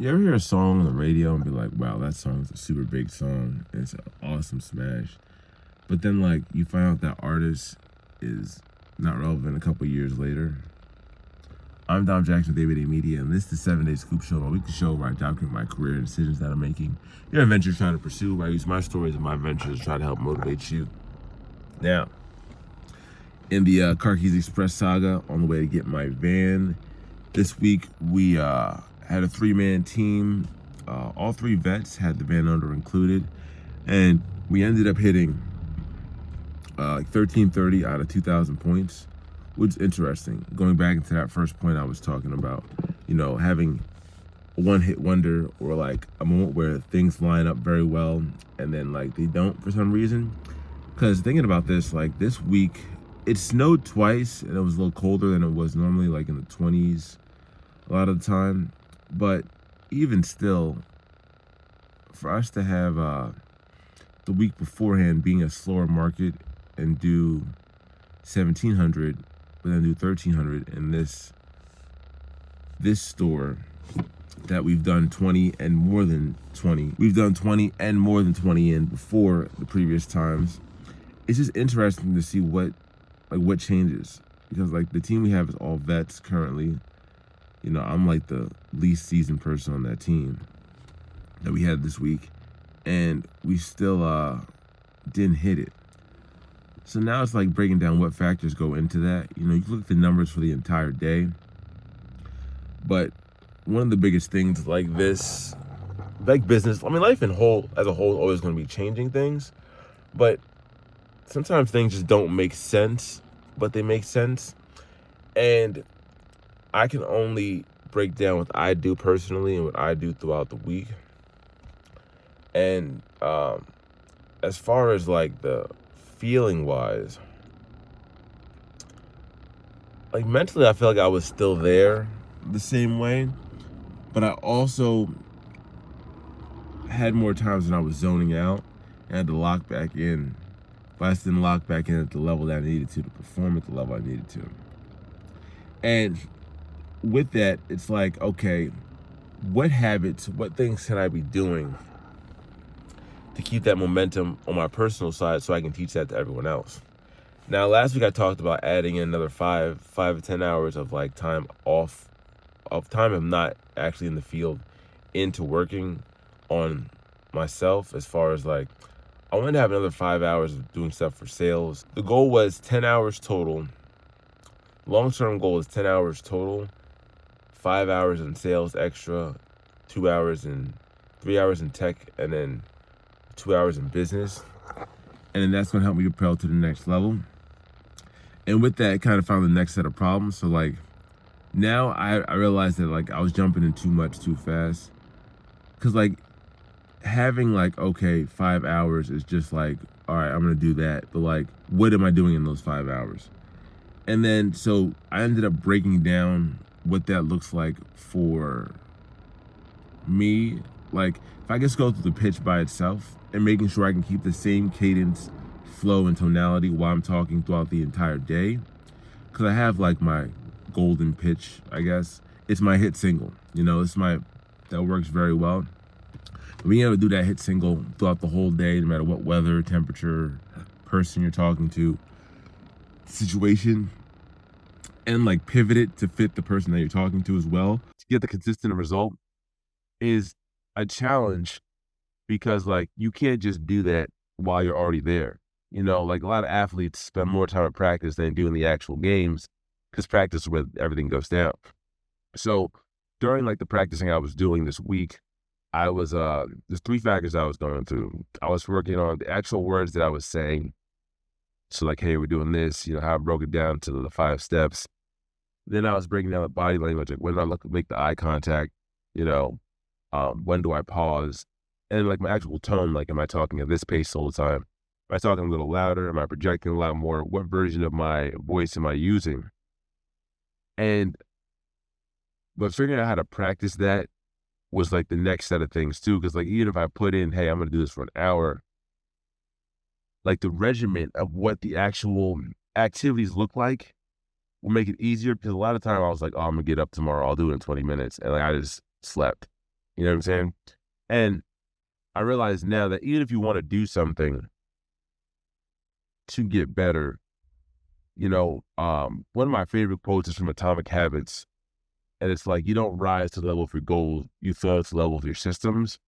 You ever hear a song on the radio and be like, wow, that song's a super big song and it's an awesome smash. But then like you find out that artist is not relevant a couple years later. I'm Dom Jackson, David A. Media, and this is the 7-Day Scoop Show, my weekly show where I document my career and decisions that I'm making, your adventures trying to pursue, where I use my stories and my ventures to try to help motivate you. Now, in the Car Keys Express saga, on the way to get my van, this week we had a 3-man team. All 3 vets had the van under included, and we ended up hitting like 1330 out of 2,000 points, which is interesting. Going back into that first point I was talking about, you know, having a one-hit wonder or like a moment where things line up very well and then like they don't for some reason. Because thinking about this, like this week, it snowed twice and it was a little colder than it was normally, like in the 20s a lot of the time. But even still, for us to have the week beforehand being a slower market and do 1,700, but then do 1,300 in this store that we've done 20 and more than 20. We've done 20 and more than 20 in before the previous times. It's just interesting to see what changes, because like the team we have is all vets currently. You know, I'm like the least seasoned person on that team that we had this week, and we still didn't hit it. So now it's like breaking down what factors go into that. You know, you look at the numbers for the entire day, but one of the biggest things like this, like business, I mean, life as a whole is always going to be changing things, but sometimes things just don't make sense, but they make sense. And I can only break down what I do personally and what I do throughout the week. And as far as like the feeling wise, like mentally, I feel like I was still there the same way, but I also had more times when I was zoning out and had to lock back in, but I just didn't lock back in at the level that I needed to perform at the level I needed to. And with that, it's like, okay, what habits, what things can I be doing to keep that momentum on my personal side so I can teach that to everyone else? Now, last week I talked about adding in another 5 to 10 hours of like time off, of time I'm not actually in the field, into working on myself. As far as like, I wanted to have another 5 hours of doing stuff for sales. The goal was 10 hours total. Long-term goal is 10 hours total, 5 hours in sales extra, 2 hours and 3 hours in tech, and then 2 hours in business. And then that's gonna help me propel to the next level. And with that, I kind of found the next set of problems. So like now I realized that like I was jumping in too much too fast. Cause like having like, okay, 5 hours is just like, all right, I'm gonna do that. But like, what am I doing in those 5 hours? And then, so I ended up breaking down what that looks like for me. Like, if I just go through the pitch by itself and making sure I can keep the same cadence, flow, and tonality while I'm talking throughout the entire day. Because I have like my golden pitch, I guess. It's my hit single. You know, that works very well. Being able to do that hit single throughout the whole day, no matter what weather, temperature, person you're talking to, situation, and like pivot it to fit the person that you're talking to as well to get the consistent result is a challenge, because like you can't just do that while you're already there. You know, like a lot of athletes spend more time at practice than doing the actual games, because practice is where everything goes down. So during like the practicing I was doing this week, I was there's 3 factors I was going through. I was working on the actual words that I was saying. So like, hey, we're doing this, you know, how I broke it down to the 5 steps. Then I was breaking down the body language, like when do I make the eye contact, you know, when do I pause? And like my actual tone, like am I talking at this pace all the time? Am I talking a little louder? Am I projecting a lot more? What version of my voice am I using? But figuring out how to practice that was like the next set of things too. Cause like even if I put in, hey, I'm gonna do this for an hour, like the regimen of what the actual activities look like will make it easier, because a lot of time I was like, oh, I'm gonna get up tomorrow, I'll do it in 20 minutes. And like I just slept. You know what I'm saying? And I realize now that even if you want to do something to get better, one of my favorite quotes is from Atomic Habits. And it's like, you don't rise to the level of your goals, you fall to the level of your systems.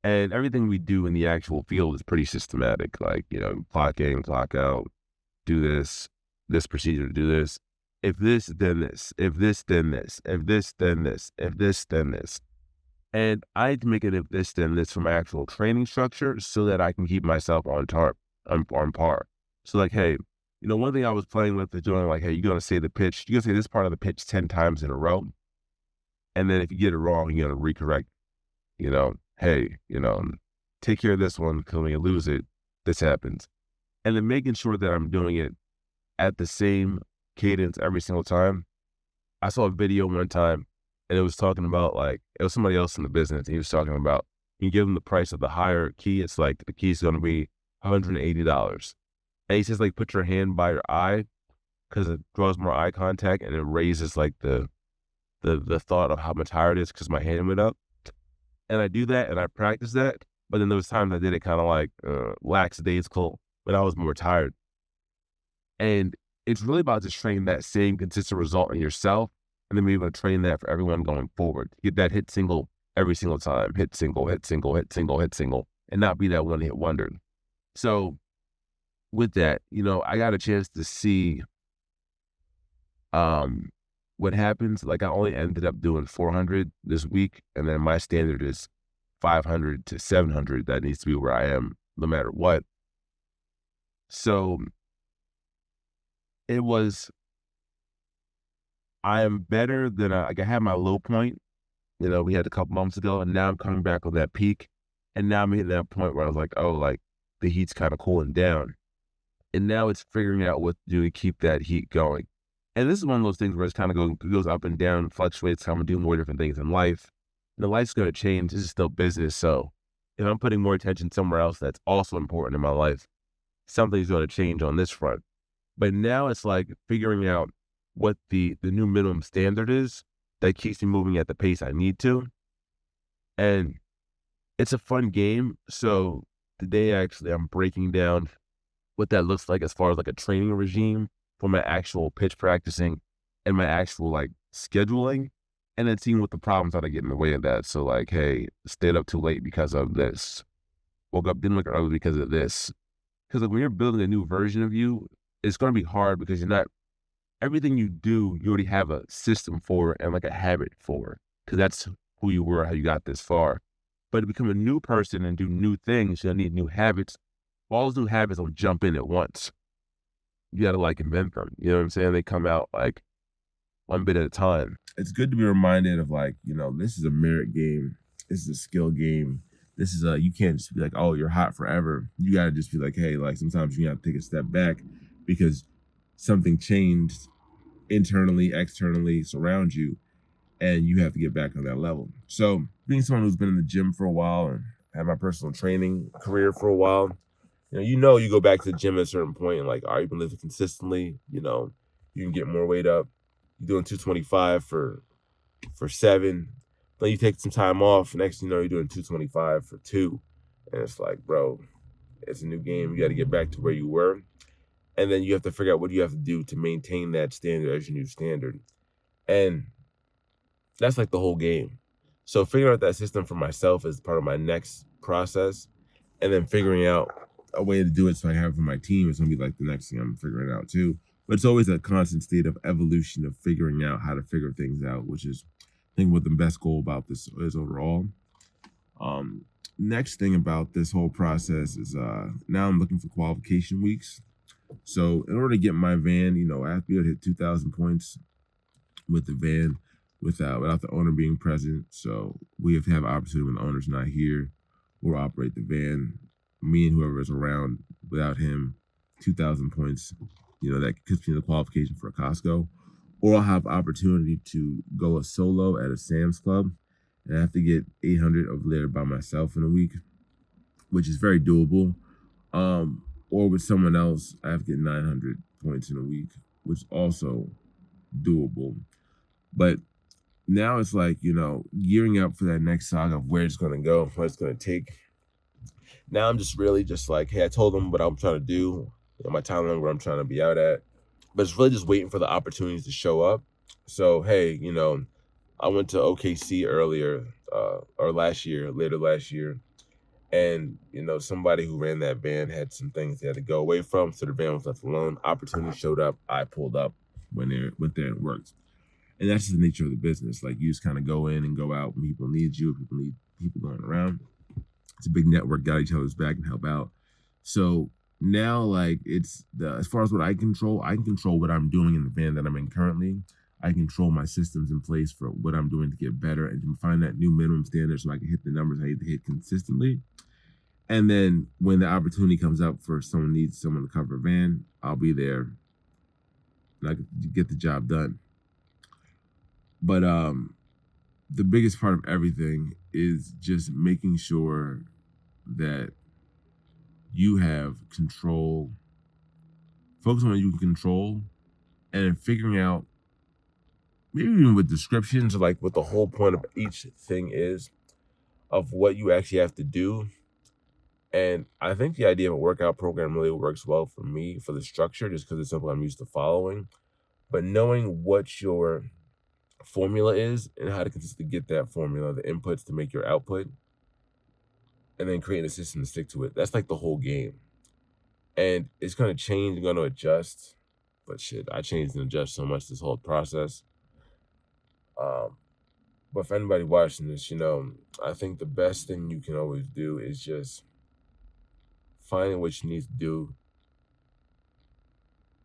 And everything we do in the actual field is pretty systematic. Like, clock in, clock out, do this procedure to do this. If this, then this. If this, then this. If this, then this. If this, then this. And I had to make it if this, then this for my actual training structure so that I can keep myself on par. So like, hey, one thing I was playing with is doing like, hey, you're gonna say the pitch, you're gonna say this part of the pitch 10 times in a row. And then if you get it wrong, you're gonna recorrect, hey, take care of this one because when you lose it, this happens. And then making sure that I'm doing it at the same cadence every single time. I saw a video one time and it was talking about like, it was somebody else in the business. And he was talking about, you give them the price of the higher key. It's like the key is going to be $180. And he says like, put your hand by your eye because it draws more eye contact and it raises like the thought of how much higher it is because my hand went up. And I do that and I practice that. But then there was times I did it kind of like lackadaisical, but I was more tired. And it's really about just training that same consistent result in yourself and then be able to train that for everyone going forward. Get that hit single every single time, hit single, hit single, hit single, hit single, and not be that one hit wonder. So with that, I got a chance to see what happens. Like I only ended up doing 400 this week, and then my standard is 500 to 700. That needs to be where I am no matter what. So it was, I am better than I had my low point, we had a couple months ago, and now I'm coming back on that peak. And now I'm hitting that point where I was like, oh, like the heat's kind of cooling down. And now it's figuring out what to do to keep that heat going. And this is one of those things where it's kind of goes up and down, fluctuates. I'm doing more different things in life. And the life's going to change. This is still business. So if I'm putting more attention somewhere else that's also important in my life, something's going to change on this front. But now it's like figuring out what the new minimum standard is that keeps me moving at the pace I need to. And it's a fun game. So today, actually, I'm breaking down what that looks like as far as like a training regime for my actual pitch practicing and my actual like scheduling, and then seeing what the problems are that get in the way of that. So like, hey, stayed up too late because of this. Woke up, didn't look early because of this. Because like when you're building a new version of you, it's going to be hard because you're not, everything you do, you already have a system for and like a habit for, because that's who you were, how you got this far. But to become a new person and do new things, you need new habits. All those new habits don't jump in at once. You got to like invent them. You know what I'm saying? They come out like one bit at a time. It's good to be reminded of like, this is a merit game. This is a skill game. This is you can't just be like, oh, you're hot forever. You got to just be like, hey, like sometimes you got to take a step back because something changed internally, externally, surround you, and you have to get back on that level. So being someone who's been in the gym for a while and had my personal training career for a while, you go back to the gym at a certain point and like, all right, you've been lifting consistently, you can get more weight up. You're doing 225 for 7. Then you take some time off. Next thing you know, you're doing 225 for 2. And it's like, bro, it's a new game. You got to get back to where you were. And then you have to figure out what you have to do to maintain that standard as your new standard. And that's like the whole game. So figuring out that system for myself is part of my next process. And then figuring out a way to do it so I have it for my team is going to be like the next thing I'm figuring out too. But it's always a constant state of evolution of figuring out how to figure things out, which is, I think, what the best goal about this is overall. Next thing about this whole process is now I'm looking for qualification weeks. So in order to get my van, I have to be able to hit 2,000 points with the van without the owner being present. So we have to have an opportunity when the owner's not here. We'll operate the van, me and whoever is around without him, 2,000 points, that puts me in the qualification for a Costco. Or I'll have opportunity to go a solo at a Sam's Club, and I have to get 800 over there by myself in a week, which is very doable. Or with someone else, I have to get 900 points in a week, which is also doable. But now it's like, gearing up for that next saga of where it's going to go, what it's going to take. Now I'm just really just like, hey, I told them what I'm trying to do, my timeline where I'm trying to be out at, but it's really just waiting for the opportunities to show up. So, hey, I went to OKC earlier, or later last year, and somebody who ran that van had some things they had to go away from, so the van was left alone. Opportunity showed up, I pulled up, went there and worked. And that's just the nature of the business. Like, you just kind of go in and go out when people need you, people need people going around. It's a big network, got each other's back and help out. So now, like, as far as what I can control what I'm doing in the van that I'm in currently. I control my systems in place for what I'm doing to get better and to find that new minimum standard so I can hit the numbers I need to hit consistently. And then when the opportunity comes up for someone needs someone to cover a van, I'll be there and I can get the job done. But the biggest part of everything is just making sure that you have control, focus on what you can control, and figuring out, maybe even with descriptions, like what the whole point of each thing is, of what you actually have to do. And I think the idea of a workout program really works well for me, for the structure, just because it's something I'm used to following. But knowing what your formula is and how to consistently get that formula, the inputs to make your output, and then creating a system to stick to it. That's like the whole game. And it's going to change and going to adjust. But shit, I changed and adjust so much this whole process. But for anybody watching this, I think the best thing you can always do is just finding what you need to do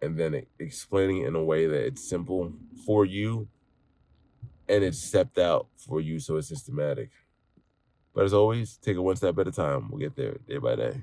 and then explaining it in a way that it's simple for you and it's stepped out for you so it's systematic. But as always, take it one step at a time. We'll get there day by day.